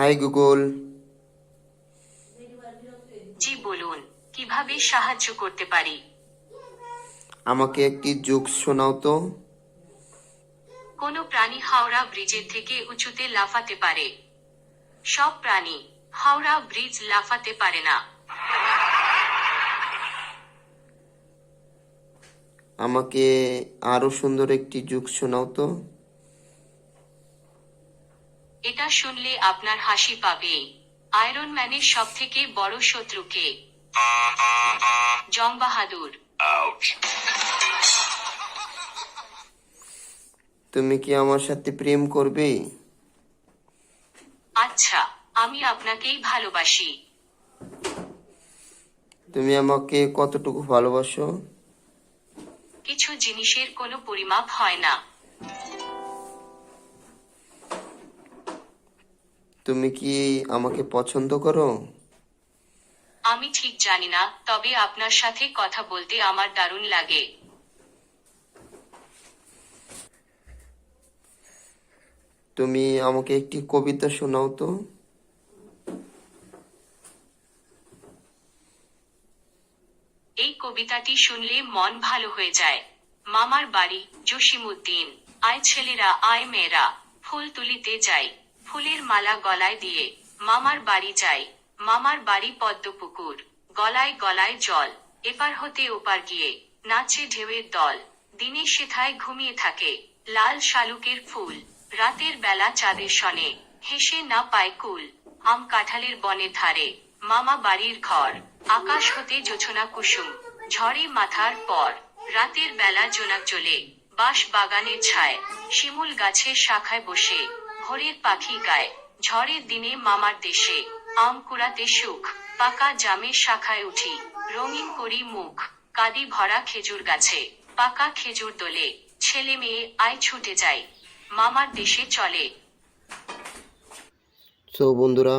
High Google. জি বলুন, কিভাবে সাহায্য করতে পারি? আমাকে একটি জোকস শোনাও তো। কোন প্রাণী হাওড়া ব্রিজের থেকে উঁচুতে লাফাতে পারে? সব প্রাণী। হাওড়া ব্রিজ লাফাতে পারে না। আমাকে আরো সুন্দর একটি জোকস শোনাও তো। এটা শুনলে আপনার হাসি পাবে। আয়রন ম্যানের সব থেকে বড় শত্রু কে? জং বাহাদুর। তুমি কি আমার সাথে প্রেম করবে? আচ্ছা, আমি আপনাকেই ভালোবাসি। তুমি আমাকে কতটুকু ভালোবাসো? কিছু জিনিসের কোনো পরিমাপ হয় না। তুমি কি আমাকে পছন্দ করো? আমি ঠিক জানি না, তবে আপনার সাথে কথা বলতে আমার দারুণ লাগে। তুমি আমাকে একটি কবিতা শোনাও তো। এই কবিতাটি শুনলে মন ভালো হয়ে যায়। মামার বাড়ি, জসিমউদ্দিন। আয় ছেলেরা আয় মেয়েরা, ফুল তুলিতে যাই। ফুলের মালা গলায় দিয়ে মামার বাড়ি যাই। মামার বাড়ি পদ্মপুকুর, গলায় গলায় জল। এপার হতে ওপার গিয়ে নাচে ঢেউয়ের দল। দিনে সেথায় ঘুমিয়ে থাকে লাল শালুকের ফুল। রাতের বেলা চাঁদের সনে হেসে না পায় কুল। আম কাঁঠালের বনের ধারে মামা বাড়ির ঘর। আকাশ হতে জোছনা কুসুম, ঝড়ে মাথার পর। রাতের বেলা জোনাক জ্বলে বাঁশ বাগানের ছায়। শিমুল গাছের শাখায় বসে ভোরের পাখি গায়। ঝড়ের দিনে মামার দেশে আম কুড়াতে সুখ। পাকা জামের শাখায় উঠি রঙিন করি মুখ। কাদি ভরা খেজুর গাছে পাকা খেজুর দোলে। ছেলে মেয়ে আয় ছুটে যায় মামার দেশে চলে। সো বন্ধুরা,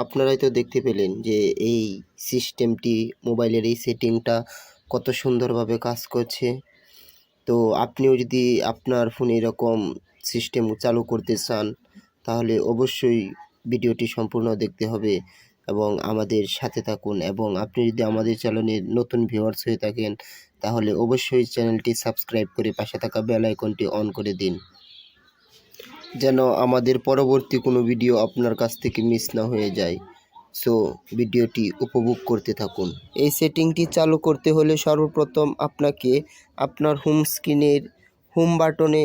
আপনারাই তো দেখতে পেলেন যে এই সিস্টেমটি, মোবাইলের এই সেটিংটা কত সুন্দরভাবে কাজ করছে। তো আপনিও যদি আপনার ফোনে এরকম সিস্টেম চালু করতে চান, তাহলে অবশ্যই ভিডিওটি সম্পূর্ণ দেখতে হবে এবং আমাদের সাথে থাকুন। এবং আপনি যদি আমাদের চ্যানেলের নতুন ভিউয়ার্স হয়ে থাকেন, তাহলে অবশ্যই চ্যানেলটি সাবস্ক্রাইব করে পাশে থাকা বেল আইকনটি অন করে দিন, যেন আমাদের পরবর্তী কোনো ভিডিও আপনার কাছ থেকে মিস না হয়ে যায়। সো ভিডিওটি উপভোগ করতে থাকুন। এই সেটিংটি চালু করতে হলে সর্বপ্রথম আপনাকে আপনার হোম স্ক্রিনের হোম বাটনে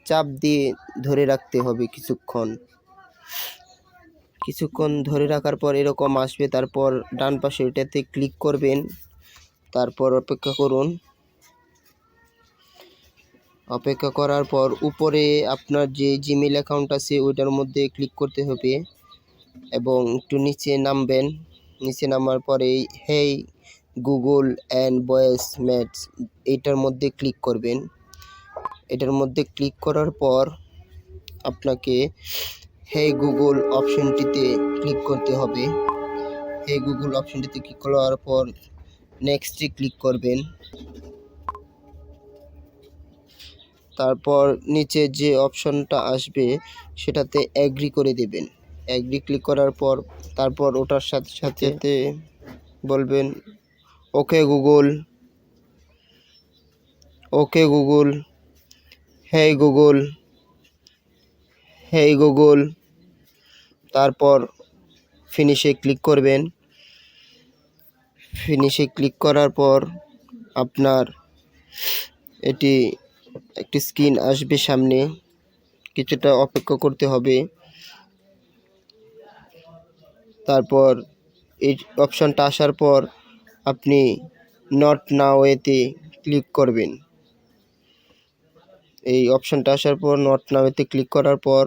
চাপ দিয়ে ধরে রাখতে হবে কিছুক্ষণ ধরে রাখার পর এরকম আসবে। তারপর ডান পাশে এটাতে ক্লিক করবেন, তারপর অপেক্ষা করুন। অপেক্ষা করার পর উপরে আপনার যে জিমেইল অ্যাকাউন্ট আছে ওইটার মধ্যে ক্লিক করতে হবে এবং একটু নিচে নামবেন। নিচে নামার পরে হেই গুগল অ্যান্ড ভয়েস ম্যাটস এইটার মধ্যে ক্লিক করবেন। এটার মধ্যে ক্লিক করার পর আপনাকে হেই গুগল অপশনটিতে ক্লিক করতে হবে। হেই গুগল অপশনটিতে ক্লিক করার পর নেক্সটে ক্লিক করবেন। তারপর নিচে যে অপশনটা আসবে সেটাতে অ্যাগ্রি করে দেবেন। অ্যাগ্রি ক্লিক করার পর তারপর ওটার সাথে সাথে বলবেন ওকে গুগল, ওকে গুগল, হেই গুগল, হেই গুগল। তারপর ফিনিশে ক্লিক করবেন। ফিনিশে ক্লিক করার পর আপনার এটি একটি স্ক্রিন আসবে সামনে, কিছুটা অপেক্ষা করতে হবে। তারপর এই অপশনটা আসার পর আপনি নট নাও এতে ক্লিক করবেন। এই অপশনটা আসার পর নট নাও এতে ক্লিক করার পর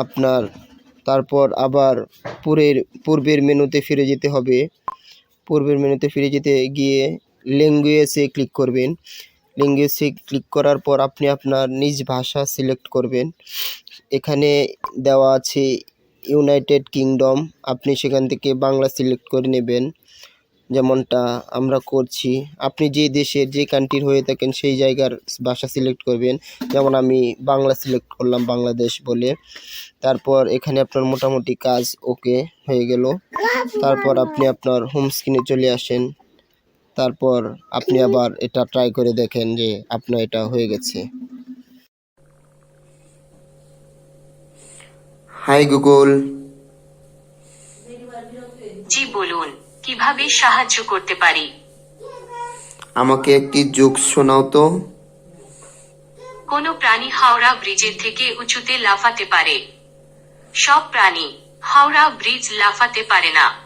আপনার তারপর আবার পূর্বের মেনুতে ফিরে যেতে হবে। পূর্বের মেনুতে ফিরে যেতে গিয়ে ল্যাঙ্গুয়েজে ক্লিক করবেন। ল্যাঙ্গুয়েজে ক্লিক করার পর আপনি আপনার নিজ ভাষা সিলেক্ট করবেন। এখানে দেওয়া আছে ইউনাইটেড কিংডম, আপনি সেখান থেকে বাংলা সিলেক্ট করে নেবেন। যেমনটা আমরা করছি। আপনি যে দেশের যে কান্ট্রির হয়ে থাকেন সেই জায়গার ভাষা সিলেক্ট করবেন। যেমন আমি বাংলা সিলেক্ট করলাম, বাংলাদেশ বলে। তারপর এখানে আপনার মোটামুটি কাজ ওকে হয়ে গেল। তারপর আপনি আপনার হোম স্ক্রিনে চলে আসেন। তারপর আপনি আবার এটা ট্রাই করে দেখেন যে আপনার এটা হয়ে গেছে। High Google. জি বলুন, কিভাবে সাহায্য করতে পারি? আমাকে একটি জোকস শোনাও তো। কোনো প্রাণী হাওড়া ব্রিজের থেকে উঁচুতে লাফাতে পারে? সব প্রাণী। হাওড়া ব্রিজ লাফাতে পারে না।